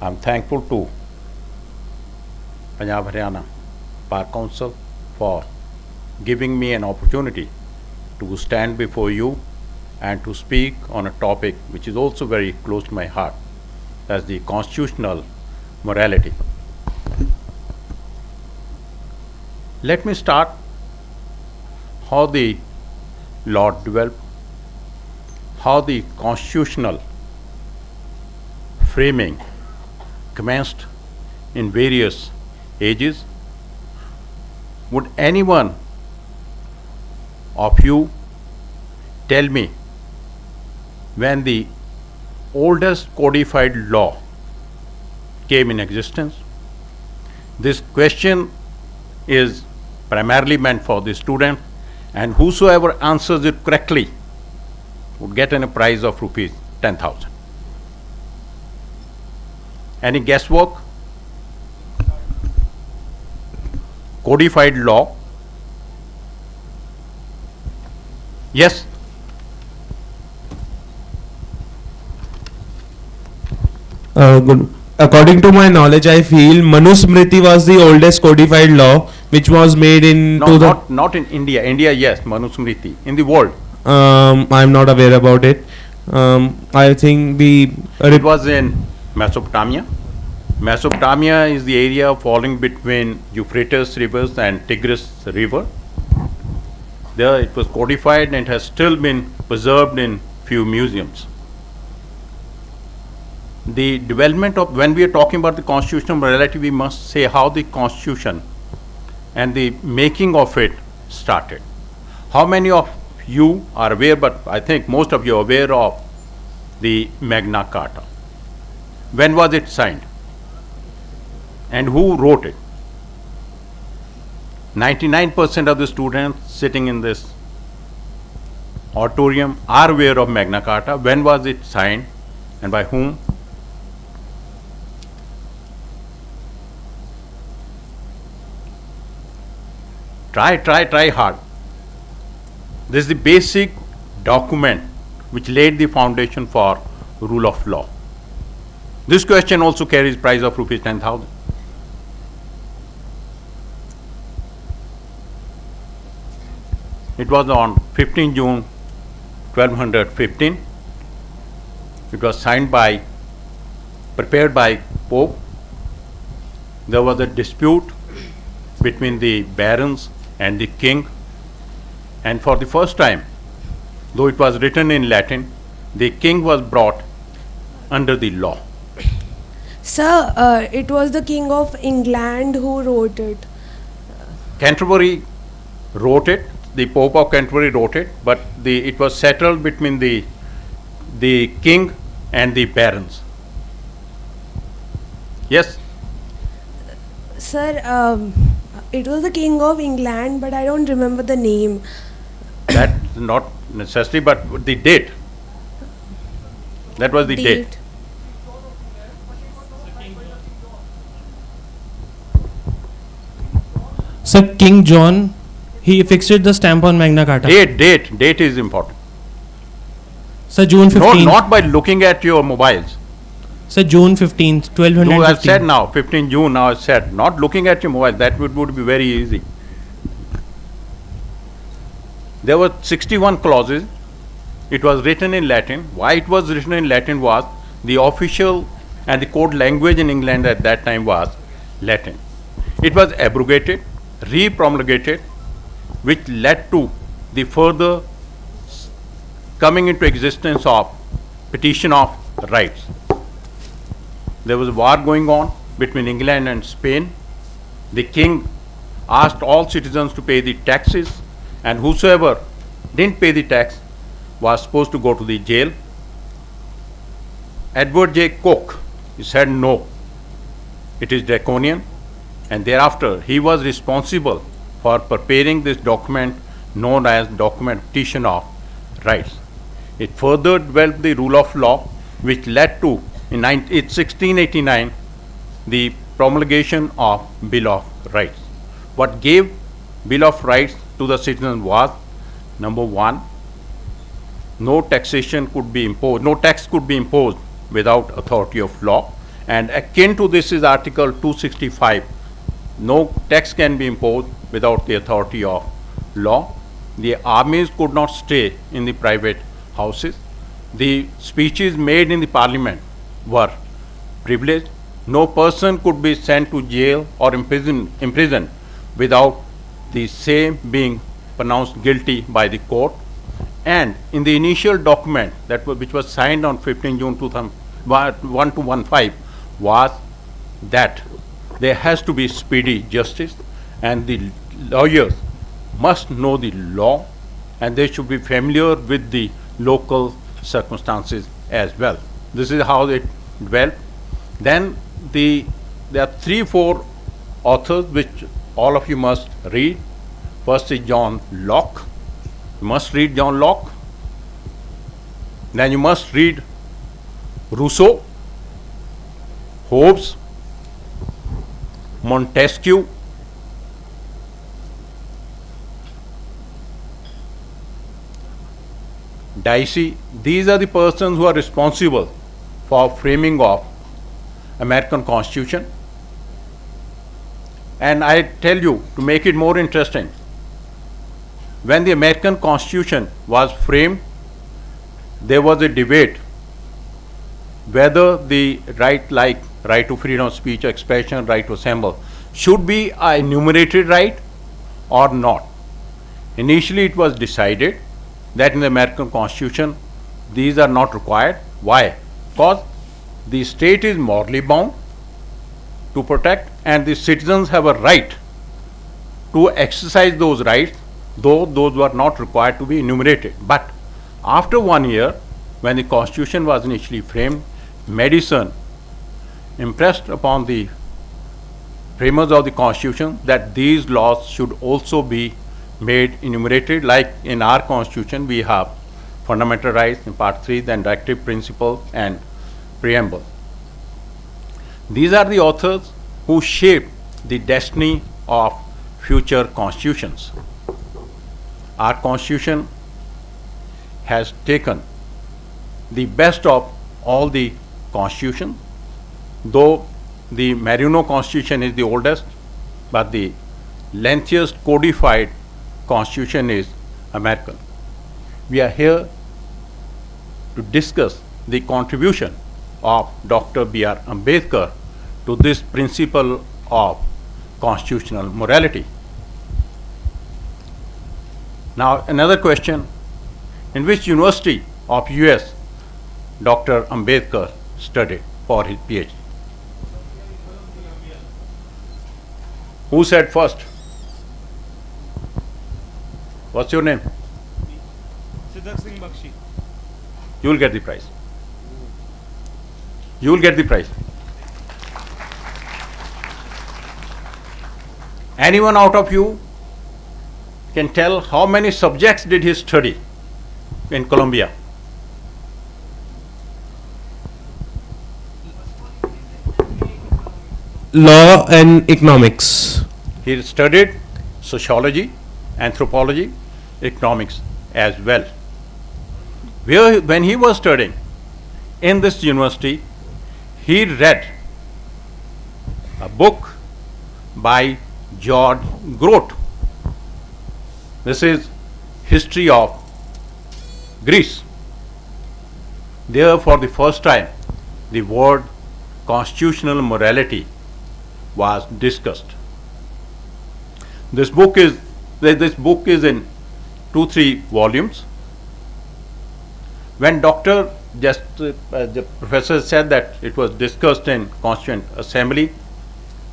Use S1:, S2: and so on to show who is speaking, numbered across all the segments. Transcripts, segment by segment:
S1: I'm thankful to Punjab Haryana Bar Council for giving me an opportunity to stand before you and to speak on a topic which is also very close to my heart, that's the constitutional morality. Let me start how the law developed, how the constitutional framing commenced in various ages. Would anyone of you tell me when the oldest codified law came in existence? This question is primarily meant for the student, and whosoever answers it correctly would get a prize of rupees 10,000. Any guesswork? Codified law? Yes?
S2: Good. According to my knowledge, I feel Manusmriti was the oldest codified law, which was made in.
S1: No, not in India. India, yes, Manusmriti. In the world.
S2: I'm not aware about it. I think
S1: it was in Mesopotamia. Mesopotamia is the area falling between Euphrates rivers and Tigris river. There it was codified and it has still been preserved in few museums. The development of, when we are talking about the constitutional morality, we must say how the constitution and the making of it started. How many of you are aware, but I think most of you are aware of the Magna Carta? When was it signed? And who wrote it? 99% of the students sitting in this auditorium are aware of Magna Carta. When was it signed and by whom? Try hard. This is the basic document which laid the foundation for rule of law. This question also carries prize of rupees 10,000. It was on 15 June 1215. It was prepared by Pope. There was a dispute between the barons and the king, and for the first time, though it was written in Latin, the king was brought under the law.
S3: Sir, it was the King of England who wrote it.
S1: Canterbury wrote it, the Pope of Canterbury wrote it, but it was settled between the king and the barons. Yes?
S3: Sir, it was the King of England, but I don't remember the name.
S1: That's not necessary, but the date. That was the date.
S4: Sir, King John, he fixed the stamp on Magna Carta.
S1: Date is important.
S4: Sir, June 15th.
S1: No, not by looking at your mobiles.
S4: Sir, June 15th, 1215.
S1: No, I've said now, 15 June, now I've said, not looking at your mobile, that would be very easy. There were 61 clauses. It was written in Latin. Why it was written in Latin was the official and the court language in England at that time was Latin. It was abrogated, re-promulgated, which led to the further coming into existence of petition of rights. There was a war going on between England and Spain. The king asked all citizens to pay the taxes, and whosoever didn't pay the tax was supposed to go to the jail. Edward J. Coke said no, it is draconian, and thereafter he was responsible for preparing this document known as Document Petition of Rights. It further developed the rule of law, which led to, in 1689, the promulgation of Bill of Rights. What gave Bill of Rights to the citizens was, number one, no taxation could be imposed, no tax could be imposed without authority of law, And akin to this is Article 265. No tax can be imposed without the authority of law. The armies could not stay in the private houses. The speeches made in the parliament were privileged. No person could be sent to jail or imprisoned without the same being pronounced guilty by the court. And in the initial document which was signed on 15 June 2015 was that there has to be speedy justice, and the lawyers must know the law, and they should be familiar with the local circumstances as well. This is how it developed. Then there are 3-4 authors which all of you must read. First is John Locke. You must read John Locke. Then you must read Rousseau, Hobbes, Montesquieu, Dicey. These are the persons who are responsible for framing of American Constitution. And I tell you, to make it more interesting, when the American Constitution was framed, there was a debate whether the right to freedom of speech, expression, right to assemble should be an enumerated right or not. Initially it was decided that in the American Constitution these are not required. Why? Because the state is morally bound to protect, and the citizens have a right to exercise those rights, though those were not required to be enumerated. But after 1 year, when the Constitution was initially framed, Madison impressed upon the framers of the Constitution that these laws should also be made enumerated. Like in our Constitution, we have fundamental rights in Part 3, then directive principles and preamble. These are the authors who shaped the destiny of future constitutions. Our Constitution has taken the best of all the constitutions, though the Marino Constitution is the oldest, but the lengthiest codified constitution is American. We are here to discuss the contribution of Dr. B.R. Ambedkar to this principle of constitutional morality. Now another question: in which university of US Dr. Ambedkar studied for his PhD? Who said first? What's your name?
S2: Siddharth Singh Bakshi.
S1: You will get the prize. You will get the prize. Anyone out of you can tell how many subjects did he study in Columbia?
S2: Law and economics.
S1: He studied sociology, anthropology, economics as well. When he was studying in this university, he read a book by George Grote. This is History of Greece. There, for the first time, the word constitutional morality was discussed. This book is in 2-3 volumes. When the professor said that it was discussed in Constituent Assembly,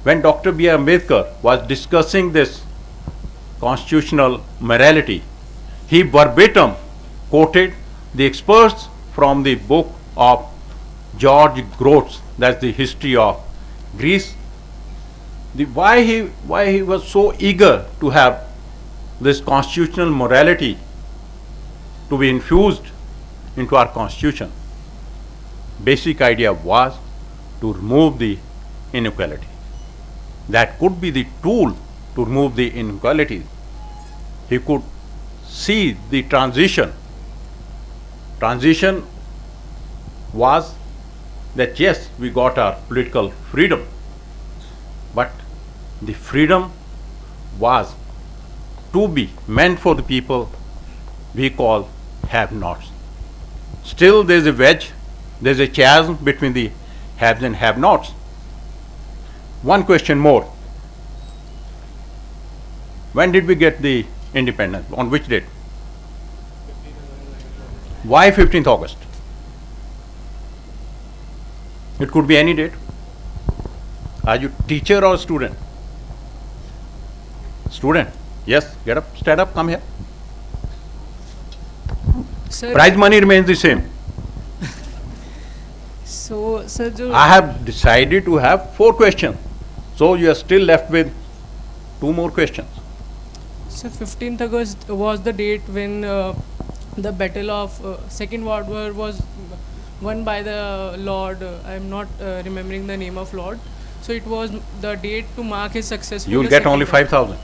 S1: when Dr. B.R. Ambedkar was discussing this constitutional morality, he verbatim quoted the experts from the book of George Grote, that's the History of Greece. Why he was so eager to have this constitutional morality to be infused into our Constitution. Basic idea was to remove the inequality. That could be the tool to remove the inequality. He could see the transition. Transition was that yes, we got our political freedom, but the freedom was to be meant for the people we call have-nots. Still there is a wedge, there is a chasm between the haves and have-nots. One question more. When did we get the independence? On which date? Why 15th August? It could be any date. Are you teacher or student? Student. Yes, get up, stand up, come here.
S5: Sir,
S1: Prize money remains the same.
S5: so sir,
S1: I have decided to have 4 questions. So you are still left with 2 more questions.
S5: Sir, 15th August was the date when the battle of Second World War was won by the Lord. I am not remembering the name of Lord. So it was the date to mark his success.
S1: You will get only 5,000.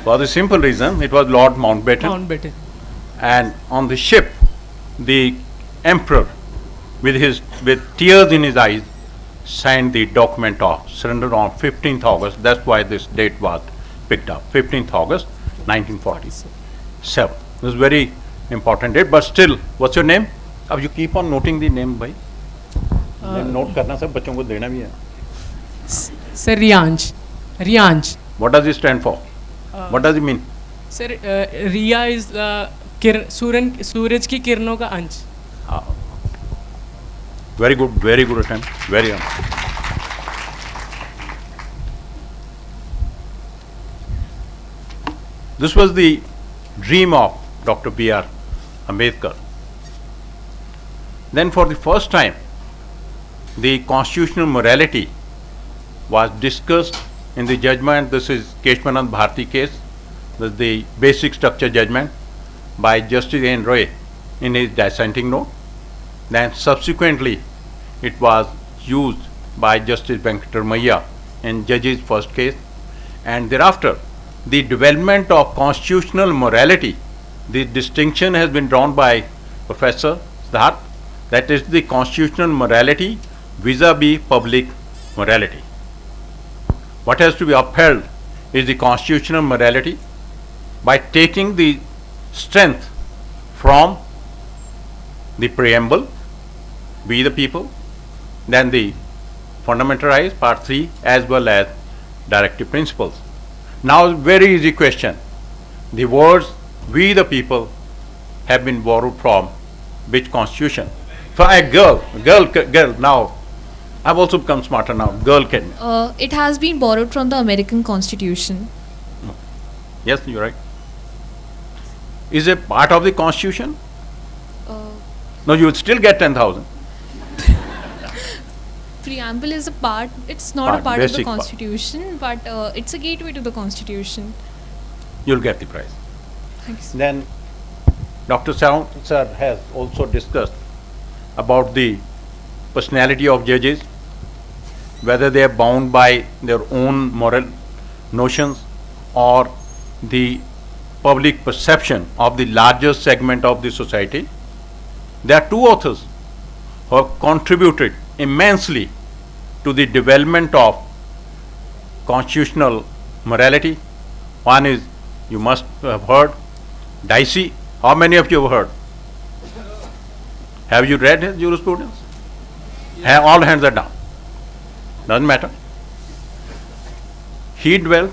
S1: For the simple reason, it was Lord Mountbatten.
S5: Mountbatten.
S1: And on the ship, the emperor, with tears in his eyes, signed the document of surrender on 15th August. That's why this date was picked up, 15th August 1947. This is very important date, but still, what's your name? अब you keep on noting the name, भाई. Note करना सब बच्चों को देना भी है.
S5: Sir, Riyanj.
S1: What does it stand for? What does it mean?
S5: Sir, Riya is सूरज की किरणों का अंश.
S1: Very good attempt. Very good. This was the dream of Dr. B.R. Ambedkar. Then for the first time, the constitutional morality was discussed in the judgment. This is Keshwanand Bharati case. This is the basic structure judgment by Justice N. Roy in his dissenting note. Then subsequently, it was used by Justice Venkatramayya in judge's first case. And thereafter, the development of constitutional morality, the distinction has been drawn by Professor Siddharth, that is the constitutional morality vis-a-vis public morality. What has to be upheld is the constitutional morality by taking the strength from the preamble, we the people, then the fundamental rights, part 3, as well as directive principles. Now, very easy question. The words we the people have been borrowed from which constitution? For a girl, now, I've also become smarter now, girl can.
S6: It has been borrowed from the American Constitution.
S1: Yes, you're right. Is it part of the constitution? No, you will still get 10,000.
S6: Preamble is a part, it's not a part of the
S1: basic part.
S6: Constitution, but it's a gateway to the Constitution.
S1: You'll get the prize.
S6: Thanks.
S1: Then Dr. Sir has also discussed about the personality of judges, whether they are bound by their own moral notions or the public perception of the larger segment of the society. There are 2 authors who have contributed immensely to the development of constitutional morality. One is, you must have heard, Dicey. How many of you have heard? Have you read his jurisprudence? All hands are down. Doesn't matter. He dwelt.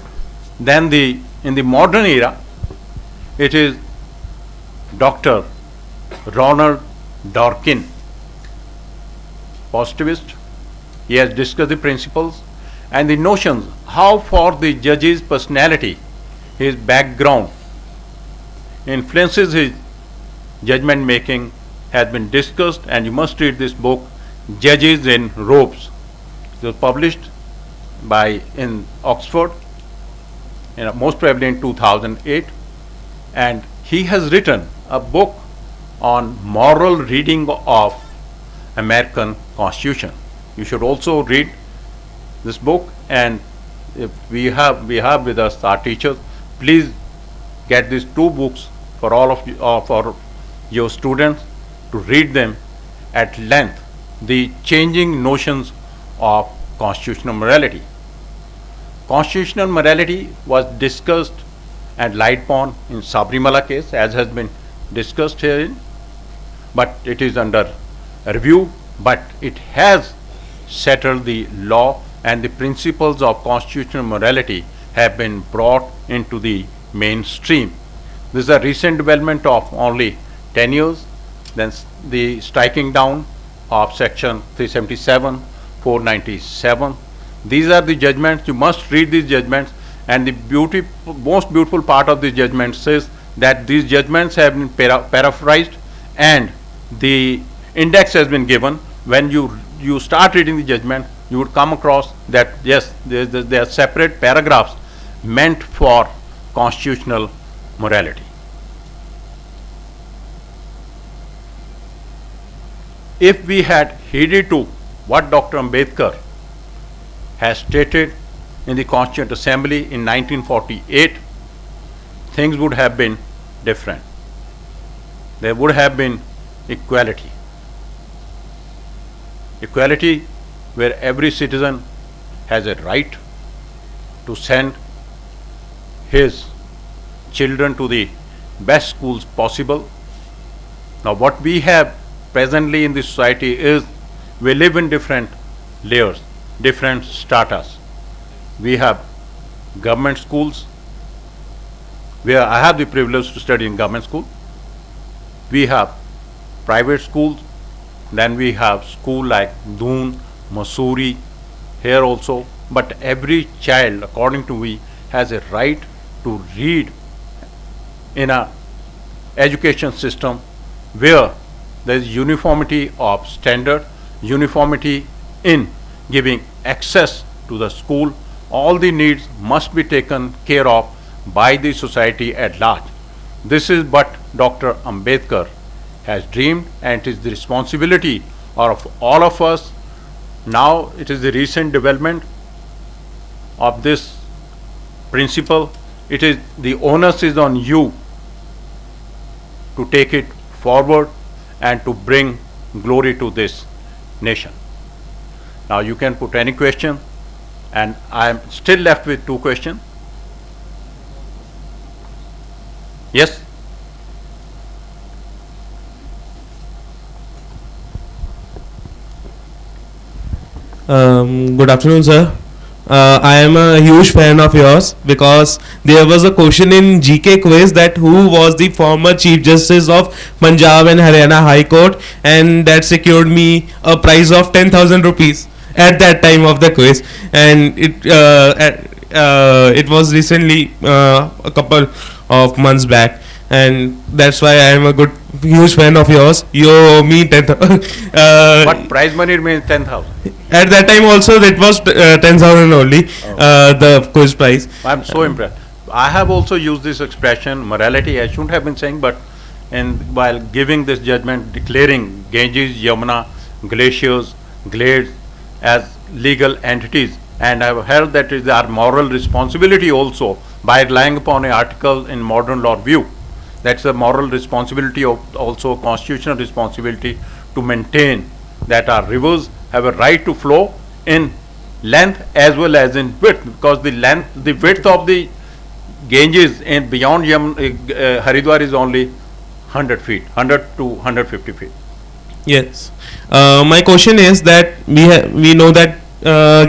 S1: Then in the modern era, it is Dr. Ronald Dworkin, positivist. He has discussed the principles and the notions, how for the judge's personality, his background influences his judgment making has been discussed, and you must read this book, Judges in Robes. It was published in Oxford, most probably in 2008, and he has written a book on moral reading of American Constitution. You should also read this book, and if we have with us our teachers, please get these 2 books for all of you, for your students to read them at length the changing notions of constitutional morality. Constitutional morality was discussed and lied upon in Sabrimala case, as has been discussed herein, but it is under review, but it has settled the law, and the principles of constitutional morality have been brought into the mainstream. This is a recent development of only 10 years. Then the striking down of section 377, 497. These are the judgments. You must read these judgments, and the most beautiful part of these judgments is that these judgments have been paraphrased, and the index has been given. When you start reading the judgment, you would come across that yes, there are separate paragraphs meant for constitutional morality. If we had heeded to what Dr. Ambedkar has stated in the Constituent Assembly in 1948, things would have been different. There would have been equality. Equality where every citizen has a right to send his children to the best schools possible. Now what we have presently in the society is we live in different layers, different stratas. We have government schools where I have the privilege to study in government school. We have private schools. Then we have school like Doon, Mussoorie, here also. But every child, according to me, has a right to read in a education system where there is uniformity of standard, uniformity in giving access to the school. All the needs must be taken care of by the society at large. This is what Dr. Ambedkar has dreamed, and it is the responsibility of all of us. Now it is the recent development of this principle. It is the onus is on you to take it forward and to bring glory to this nation. Now you can put any question, and I am still left with 2 questions. Yes?
S2: Good afternoon, sir. I am a huge fan of yours because there was a question in GK quiz that who was the former Chief Justice of Punjab and Haryana High Court, and that secured me a prize of 10,000 rupees at that time of the quiz, and it was recently a couple of months back, and that's why I am a huge fan of yours. You owe me 10,000.
S1: What prize money means 10,000?
S2: At that time also that was 10,000 only, the quiz prize.
S1: I'm so impressed. I have also used this expression, morality, I shouldn't have been saying, but while giving this judgment, declaring Ganges, Yamuna, glaciers, glades as legal entities, and I have held that it is our moral responsibility also by relying upon an article in modern law review. That's a moral responsibility, of also constitutional responsibility, to maintain that our rivers have a right to flow in length as well as in width, because the width of the Ganges and beyond Haridwar is only 100 feet, 100 to 150 feet.
S2: Yes. My question is that we know that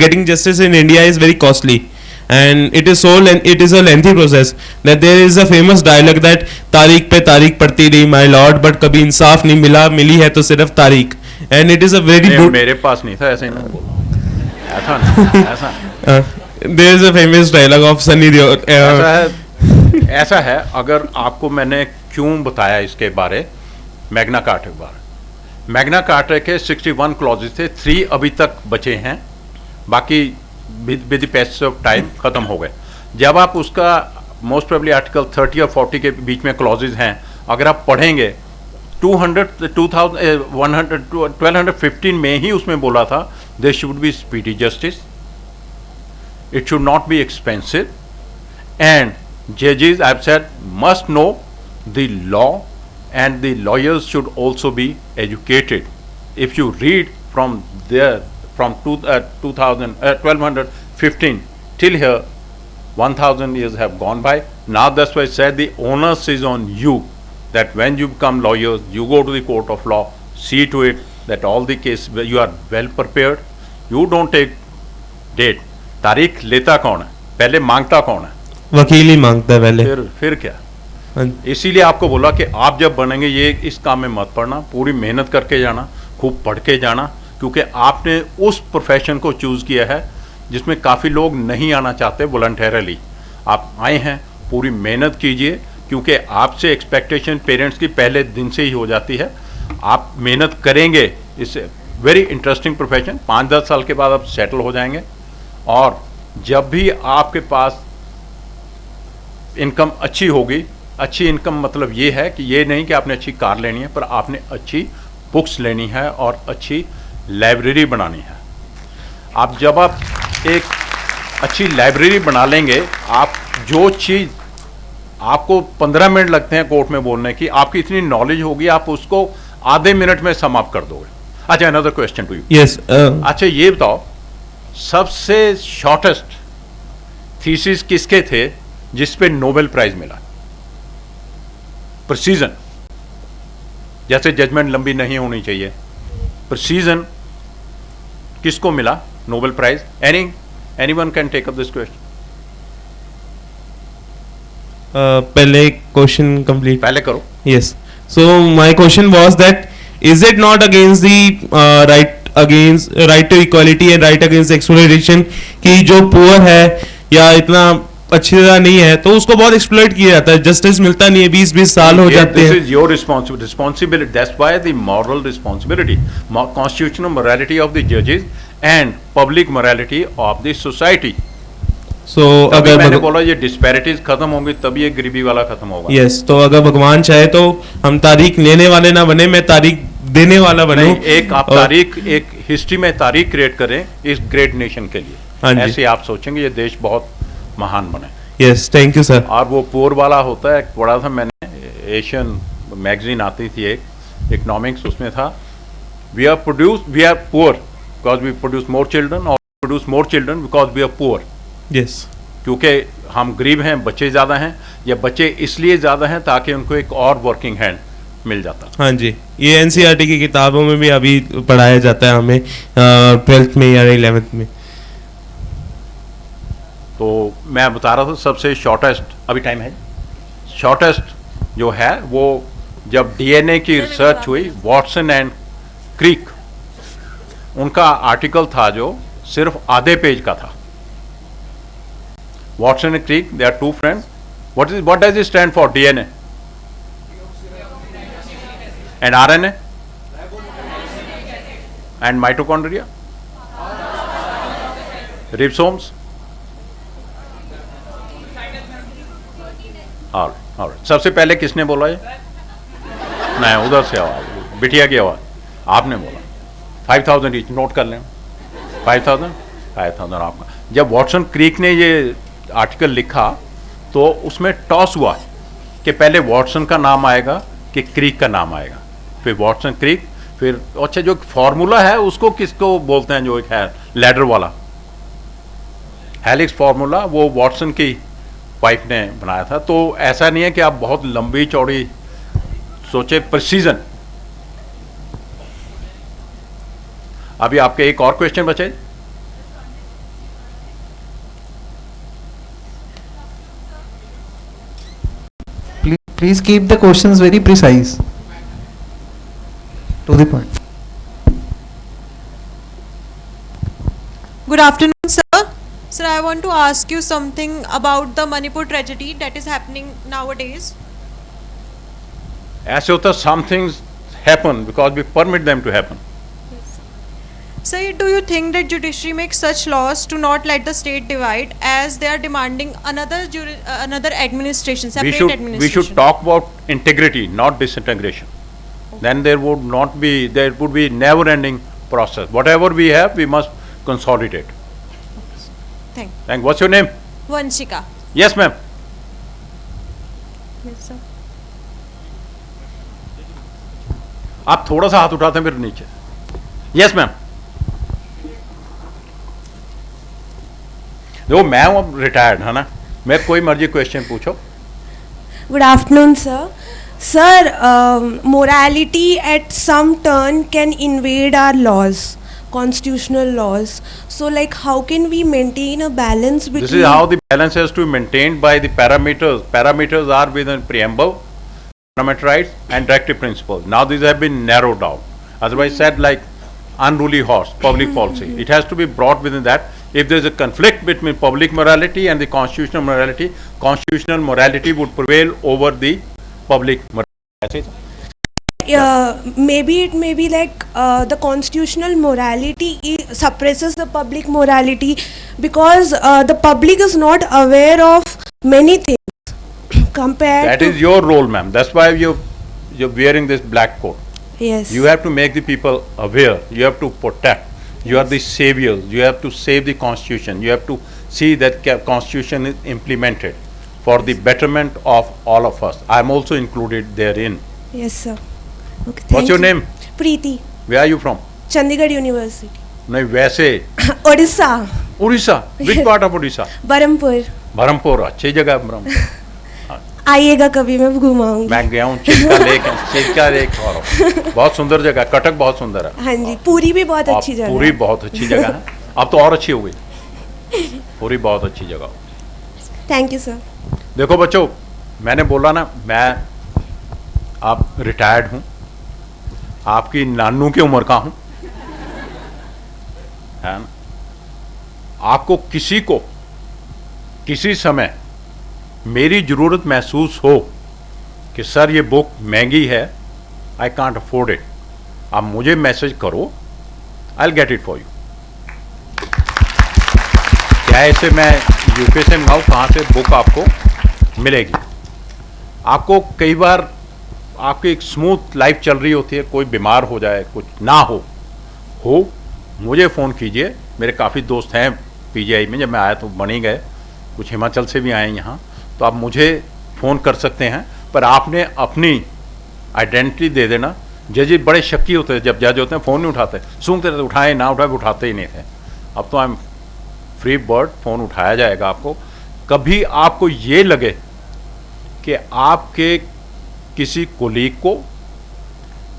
S2: getting justice in India is very costly, and it is a lengthy process. That there is a famous dialogue that तारीख पे तारीख पड़ती रही my lord, but कभी इंसाफ नहीं मिला, मिली है तो सिर्फ तारीख. And it is a very good.
S1: मेरे पास नहीं था, ऐसे ही नहीं बोला, ऐसा नहीं, ऐसा.
S2: There is a famous dialogue of Sunny Deol.
S1: ऐसा है. अगर आपको मैंने क्यों बताया इसके बारे, मैग्ना कार्टा के बारे. मैग्ना कार्टा के 61 क्लॉजेस थे, 3 अभी तक बचे हैं, बाकी with the passage of time खत्म हो गए. जब आप उसका मोस्ट प्रोबेबली आर्टिकल 30 और 40 के बीच में क्लॉजेज हैं, अगर आप पढ़ेंगे 1215 में ही उसमें बोला था there should be speedy justice, it should not be expensive, and जजेस I have said must know the law, and the lawyers should also be educated. If you read from there, from 1215 till here, 1000 years have gone by. Now that's why I said the onus is on you, that when you become lawyers, you go to the court of law, see to it that all the cases you are well prepared. You don't take date. तारीख लेता कौन है, पहले मांगता कौन है?
S2: वकील ही मांगता है पहले।
S1: फिर क्या? इसीलिए आपको बोला कि आप जब बनेंगे ये इस काम में मत पड़ना, पूरी मेहनत करके जाना, खूब पढ़ के जाना, क्योंकि आपने उस प्रोफेशन को चूज किया है जिसमें काफ़ी लोग नहीं आना चाहते वॉलंटरली। आप आए हैं, पूरी मेहनत कीजिए, क्योंकि आपसे एक्सपेक्टेशन पेरेंट्स की पहले दिन से ही हो जाती है। आप मेहनत करेंगे, इससे वेरी इंटरेस्टिंग प्रोफेशन। 5-10 साल के बाद आप सेटल हो जाएंगे, और जब भी आपके पास इनकम अच्छी होगी, अच्छी इनकम मतलब ये है कि ये नहीं कि आपने अच्छी कार लेनी है, पर आपने अच्छी बुक्स लेनी है और अच्छी लाइब्रेरी बनानी है। आप जब आप एक अच्छी लाइब्रेरी बना लेंगे, आप जो चीज़ आपको 15 मिनट लगते हैं कोर्ट में बोलने की, आपकी इतनी नॉलेज होगी, आप उसको आधे मिनट में समाप्त कर दोगे। अच्छा, another question to you.
S2: Yes.
S1: अच्छा ये बताओ, सबसे शॉर्टेस्ट थीसिस किसके थे जिस पे नोबेल प्राइज मिला? प्रिसीजन, जैसे जजमेंट लंबी नहीं होनी चाहिए, प्रिसीजन किसको मिला Nobel prize? Anyone can take up this question.
S2: पहले क्वेश्चन कंप्लीट
S1: पहले करो।
S2: Yes, so my question was that is it not against the right to equality and right against exploitation कि जो पुअर है या इतना अच्छी तरह नहीं है तो उसको बहुत एक्सप्लॉइट किया जाता है, जस्टिस मिलता नहीं है, 20-20 साल हो जाते हैं।
S1: This is your responsibility. That's why the moral responsibility, constitutional morality of the judges and public morality of the society.
S2: So अगर
S1: मैंने बोला ये disparities खत्म होंगी तभी ये गरीबी वाला खत्म होगा।
S2: Yes, तो अगर भगवान चाहे तो हम तारीख लेने वाले ना बने, मैं तारीख देने वाला बनूं।
S1: एक आप तारीख, एक हिस्ट्री में तारीख क्रिएट करें इस ग्रेट नेशन के लिए। ऐसे आप सोचेंगे ये देश बहुत महान बने।
S2: Yes, thank you sir.
S1: और वो पुअर वाला होता है, पढ़ा था मैंने, एशियन मैगजीन आती थी एक इकोनॉमिक्स, उसमें था we are poor because we produce more children, और produce more children because we are poor.
S2: Yes,
S1: क्योंकि हम गरीब हैं, बच्चे ज़्यादा हैं, या बच्चे इसलिए ज़्यादा हैं ताकि उनको एक और वर्किंग हैंड मिल जाता।
S2: हाँ जी, ये एनसीईआरटी की किताबों में भी अभी पढ़ाया जाता है हमें 12th में या 11th में।
S1: तो मैं बता रहा था सबसे शॉर्टेस्ट, अभी टाइम है, शॉर्टेस्ट जो है वो जब डीएनए की रिसर्च हुई, वॉटसन एंड क्रीक, उनका आर्टिकल था जो सिर्फ आधे पेज का था। Watson and Crick, they are two friends. What does it stand for? DNA and RNA and mitochondria, ribosomes. और सबसे पहले किसने बोला ये? नहीं, उधर से आवाज, बिटिया की आवाज, आपने बोला। 5000 ईच, नोट कर लें। 5000 आपका। जब वॉटसन क्रीक ने ये आर्टिकल लिखा तो उसमें टॉस हुआ कि पहले वॉटसन का नाम आएगा कि क्रीक का नाम आएगा, फिर वॉटसन क्रीक, फिर अच्छा जो फॉर्मूला है उसको किसको बोलते हैं, जो एक है लैडर वाला हेलिक्स फॉर्मूला, वो वॉटसन की वाइफ ने बनाया था। तो ऐसा नहीं है कि आप बहुत लंबी चौड़ी सोचे, प्रिसीजन। अभी आपके एक और क्वेश्चन बचे।
S7: Please keep the questions very precise, to the point.
S8: Good afternoon, sir. Sir, I want to ask you something about the Manipur tragedy that is happening nowadays.
S1: ऐसे होता, some things happen because we permit them to happen.
S8: Sir, do you think that judiciary makes such laws to not let the state divide, as they are demanding another administration, separate administration?
S1: We should talk about integrity, not disintegration. Okay. Then there would be never-ending process. Whatever we have, we must consolidate. Thank. What's your name?
S8: Vanshika.
S1: Yes, ma'am.
S8: Yes, sir.
S1: आप थोड़ा सा हाथ उठाते हैं फिर नीचे। Yes, ma'am. देखो मैं हूँ रिटायर्ड, है ना, मैं कोई मर्जी क्वेश्चन पूछो.
S3: Good afternoon, sir. Sir, morality at some turn can invade our laws, constitutional laws. So, like, how can we maintain a balance between?
S1: This is how the balance has to be maintained by the parameters. Parameters are within preamble, fundamental rights, and directive principles. Now these have been narrowed down. Otherwise, said like unruly horse, public policy. It has to be brought within that. If there is a conflict between public morality and the constitutional morality would prevail over the public morality.
S3: Maybe it may be like the constitutional morality suppresses the public morality because the public is not aware of many things compared
S1: That
S3: to.
S1: is your role, ma'am. That's why you're wearing this black coat.
S3: Yes.
S1: You have to make the people aware. You have to protect. You are the saviors. You have to save the constitution. You have to see that constitution is implemented for the betterment of all of us. I am also included therein.
S3: Yes, sir. Okay.
S1: What's your name?
S3: Preeti,
S1: Where are you from?
S3: Chandigarh University.
S1: नहीं वैसे
S3: Odisha.
S1: Orissa. Which part of Odisha?
S3: Barampur.
S1: Barhampur. अच्छी जगह है बरहमपुर.
S3: आइएगा कभी, मैं घुमाऊंगी.
S1: मैं गया हूँ चिल्का लेक और बहुत सुंदर जगह. कटक बहुत सुंदर है.
S3: हाँ जी, पूरी भी बहुत अच्छी जगह
S1: पूरी
S3: है.
S1: बहुत अच्छी जगह है. अब तो और अच्छी हो गई. पूरी बहुत अच्छी जगह.
S3: Thank you sir.
S1: देखो बच्चों, मैंने बोला ना, मैं आप रिटायर्ड हूँ, आपकी नानू की उम्र का हूँ, है ना. आपको किसी को किसी समय मेरी ज़रूरत महसूस हो कि सर ये बुक महंगी है, आई कांट अफोर्ड इट, आप मुझे मैसेज करो, I will get it for you. क्या ऐसे मैं यूके से मंगाऊँ, कहाँ से बुक आपको मिलेगी. आपको कई बार आपकी एक स्मूथ लाइफ चल रही होती है, कोई बीमार हो जाए, कुछ ना हो, मुझे फ़ोन कीजिए. मेरे काफ़ी दोस्त हैं पीजीआई में, जब मैं आया तो बन ही गए, कुछ हिमाचल से भी आए यहाँ, तो आप मुझे फ़ोन कर सकते हैं. पर आपने अपनी आइडेंटिटी दे देना. जज बड़े शक्की होते हैं, जब जज होते हैं फ़ोन नहीं उठाते, सूंघते रहते, उठाए ना उठाए, उठाते ही नहीं थे. अब तो I am free bird, phone उठाया जाएगा आपको. कभी आपको ये लगे कि आपके किसी कोलीग को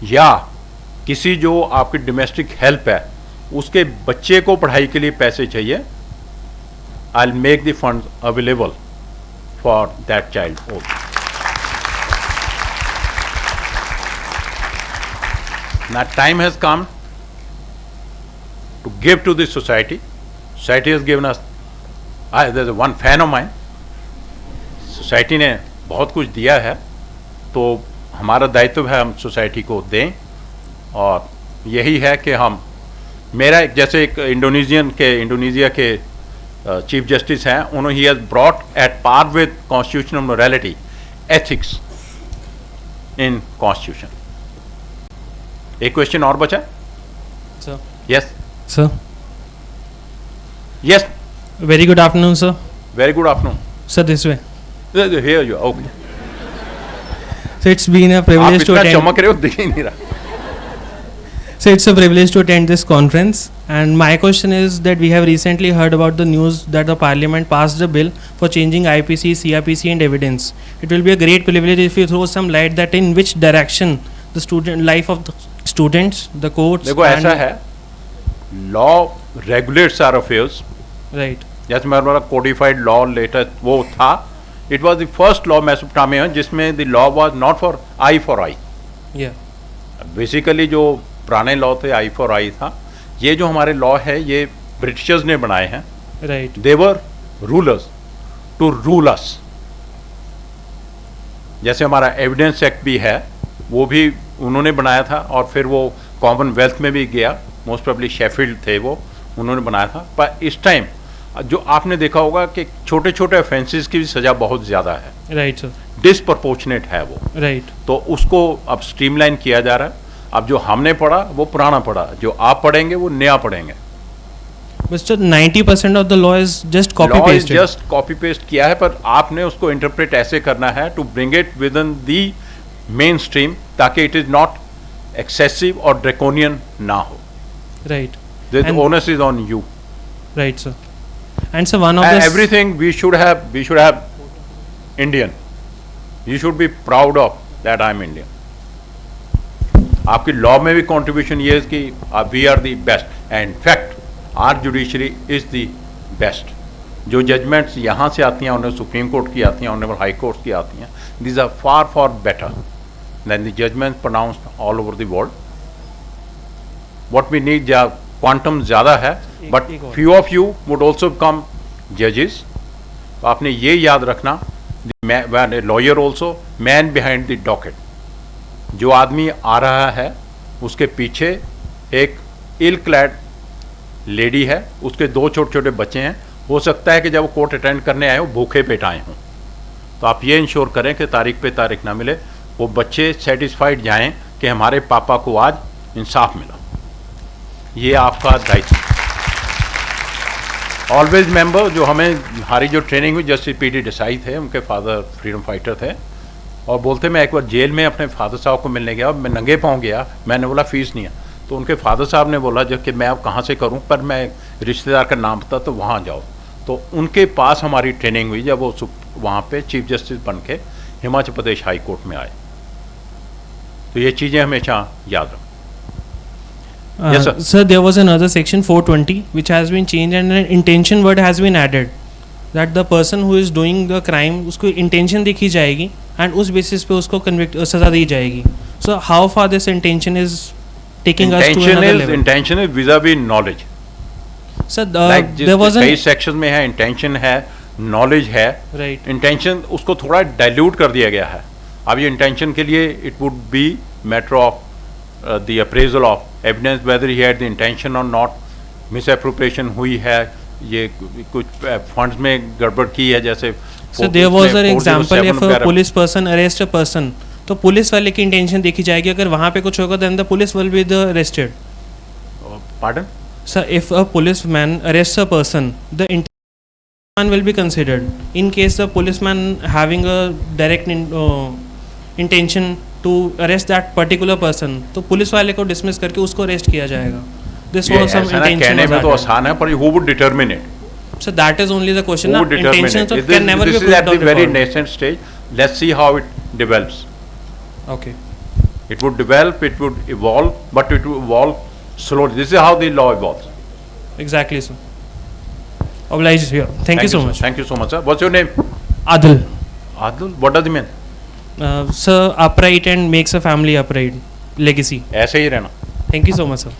S1: या किसी जो आपकी डोमेस्टिक हेल्प है उसके बच्चे को पढ़ाई के लिए पैसे चाहिए, I will make the fund available for that child also. Now time has come to give to the society. Society has given us. There's one fan of mine. Society ने बहुत कुछ दिया है, तो हमारा दायित्व है हम सोसाइटी को दें. और यही है कि हम, मेरा एक जैसे एक इंडोनेशिया के चीफ जस्टिस हैं, उन्होंने ही has brought at par with constitutional morality ethics in constitution. एक क्वेश्चन और बचा.
S4: Sir.
S1: Yes
S4: Sir.
S1: Yes.
S4: Very good afternoon, sir.
S1: Very good afternoon.
S4: Sir, this way.
S1: Here you. Okay.
S4: So it's been a
S1: आप
S4: privilege to
S1: इतना
S4: attend.
S1: चमक रहे हो, दिख ही नहीं रहा.
S4: So it's a privilege to attend this conference. And my question is that we have recently heard about the news that the Parliament passed a bill for changing IPC, CRPC, and evidence. It will be a great privilege if you throw some light that in which direction the student life of the students, the courts.
S1: देखो ऐसा है, law regulates our affairs.
S4: Right.
S1: जैसे मेरा वाला codified law latest वो था, it was the first law Mesopotamia जिसमें the law was not for I for I.
S4: Yeah.
S1: Basically जो पुराने लॉ थे आई फॉर आई था. ये जो हमारे लॉ है ये ब्रिटिशर्स ने बनाए हैं.
S4: Right.
S1: They were rulers to rule us. जैसे हमारा एविडेंस एक्ट भी है, वो भी उन्होंने बनाया था, और फिर वो कॉमनवेल्थ में भी गया, मोस्ट प्रोबेबली शेफील्ड थे वो, उन्होंने बनाया था. पर इस टाइम जो आपने देखा होगा कि छोटे छोटे ऑफेंसेस की भी सज़ा बहुत ज़्यादा है,
S4: Right, sir.
S1: डिसप्रपोर्शनेट है वो.
S4: Right.
S1: तो उसको अब स्ट्रीमलाइन किया जा रहा है. अब जो हमने पढ़ा वो पुराना पढ़ा, जो आप पढ़ेंगे वो नया पढ़ेंगे.
S4: But sir, 90% of the law is just copy
S1: law is
S4: pasted.
S1: Just copy paste किया है, पर आपने उसको इंटरप्रेट ऐसे करना है to bring it within the mainstream, ताकि इट इज नॉट एक्सेसिव और ड्रेकोनियन ना हो.
S4: Right.
S1: The
S4: And-
S1: onus is on you.
S4: Right, sir. And so one of the
S1: everything we should have Indian. You should be proud of that I am Indian. आपकी law में भी contribution ये है कि we are the best and in fact our judiciary is the best. जो judgements यहाँ से आती हैं, उन्हें सुप्रीम कोर्ट की आती हैं, उन्हें हाई कोर्ट की आती हैं, these are far better than the judgements pronounced all over the world. What we need, quantum ज़्यादा है, but few of you would also become जजेस. तो आपने ये याद रखना, lawyer also man behind the docket. जो आदमी आ रहा है उसके पीछे एक इल क्लैड लेडी है, उसके 2 छोटे छोटे बच्चे हैं. हो सकता है कि जब वो कोर्ट अटेंड करने आए हो भूखे पेट आए हों. तो आप ये इंश्योर करें कि तारीख पे तारीख ना मिले, वो बच्चे सेटिस्फाइड जाएं कि हमारे पापा को आज इंसाफ मिला. ये आपका दायित्व. ऑलवेज रिमेंबर, जो हमें हमारी जो ट्रेनिंग हुई, जस्टिस पी डी देसाई थे, उनके फादर फ्रीडम फाइटर थे, और बोलते मैं एक बार जेल में अपने फादर साहब को मिलने गया, मैं नंगे पाँव गया, मैंने बोला फीस नहीं है. तो उनके फादर साहब ने बोला जब कि मैं अब कहाँ से करूँ, पर मैं रिश्तेदार का नाम बता तो वहाँ जाओ. तो उनके पास हमारी ट्रेनिंग हुई जब वो वहाँ पे चीफ जस्टिस बन के हिमाचल प्रदेश हाई कोर्ट में आए. तो ये चीज़ें हमेशा याद रखें. Yes, sir.
S4: Sir, there was another section 420 which has been changed and an intention word has been added. That the person who is doing the crime, उसको intention देखी जाएगी and उस basis पे उसको सजा दी जाएगी. So how far this intention is taking us to another level?
S1: Intention is vis-a-vis knowledge.
S4: Sir,
S1: like
S4: there was
S1: कई sections में है intention है, knowledge है.
S4: Right.
S1: Intention उसको थोड़ा dilute कर दिया गया है. अब ये intention के लिए it would be matter of the appraisal of evidence whether he had the intention or not. Misappropriation हुई है, ये कुछ फंड्स में गड़बड़ की है, जैसे
S4: So there was an example, if a police person arrest a person, तो पुलिस वाले की इंटेंशन देखी जाएगी. अगर वहाँ पे कुछ होगा then the police will be the arrested.
S1: Pardon?
S4: Sir, if a policeman arrests a person, the intention will be considered. In case the policeman having a direct intention to arrest that particular person, तो police वाले को dismiss करके उसको arrest किया जाएगा. This was some intention.
S1: कहने में तो आसान है, पर who would determine it?
S4: So that is only the question.
S1: Who would determine
S4: Intentions
S1: it?
S4: can never be
S1: This is
S4: proved
S1: at the
S4: on
S1: very
S4: record.
S1: nascent stage. Let's see how it develops.
S4: Okay.
S1: It would develop, it would evolve, but it would evolve slowly. This is how the law evolves.
S4: Exactly, sir. Obliged here. Thank you so much.
S1: Thank you so much, sir. What's your name?
S4: Adil.
S1: Adil. What does it mean?
S4: Sir, upright and makes a family upright. Legacy.
S1: ऐसे ही रहना.
S4: Thank you so much, sir.